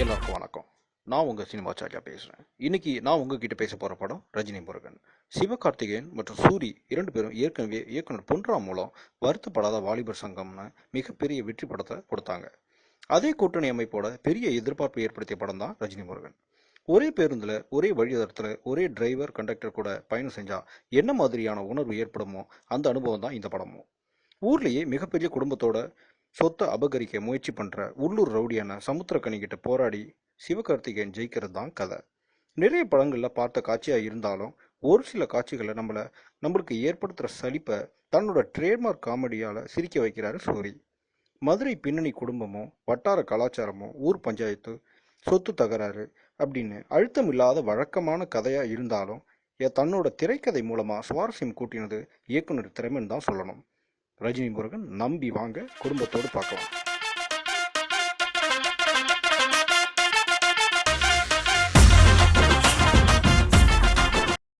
எல்லாருக்கும் வணக்கம். நான் உங்கள் சினிமாச்சாரியா பேசுகிறேன். இன்னைக்கு நான் உங்ககிட்ட பேச போகிற படம் ரஜினி முருகன். சிவகார்த்திகேயன் மற்றும் சூரி 2 பேரும் ஏற்கனவே இயக்குனர் பொன்ராம் மூலம் வருத்தப்படாத வாலிபர் சங்கம்னு மிகப்பெரிய வெற்றி படத்தை கொடுத்தாங்க. அதே கூட்டணி அமைப்போட பெரிய எதிர்பார்ப்பு ஏற்படுத்திய படம் தான் ரஜினி முருகன். ஒரே பேருந்தில், ஒரே வழித்தடத்தில், ஒரே டிரைவர் கண்டக்டர் கூட பயணம் செஞ்சால் என்ன மாதிரியான உணர்வு ஏற்படுமோ அந்த அனுபவம் தான் இந்த படமும். ஊர்லேயே மிகப்பெரிய குடும்பத்தோட சொத்தை அபகரிக்க முயற்சி பண்ற உள்ளூர் ரவுடியான சமுத்திரக்கனி கிட்ட போராடி சிவகார்த்திகேயன் ஜெயிக்கிறது தான் கதை. நிறைய படங்கள்ல பார்த்த காட்சியா இருந்தாலும் ஒரு சில காட்சிகளை நம்மளுக்கு ஏற்படுத்துற சலிப்பை தன்னோட ட்ரேட்மார்க் காமெடியால சிரிக்க வைக்கிறாரு சூரி. மதுரை பின்னணி குடும்பமும் வட்டார கலாச்சாரமும் ஊர் பஞ்சாயத்து சொத்து தகராறு அப்படின்னு அழுத்தம் இல்லாத வழக்கமான கதையா இருந்தாலும் தன்னோட திரைக்கதை மூலமா சுவாரஸ்யம் கூட்டினது இயக்குனர் திறமைன்னு தான் சொல்லணும். ரஜினி முருகன் நம்பி வாங்க, குடும்பத்தோடு பார்க்கலாம்.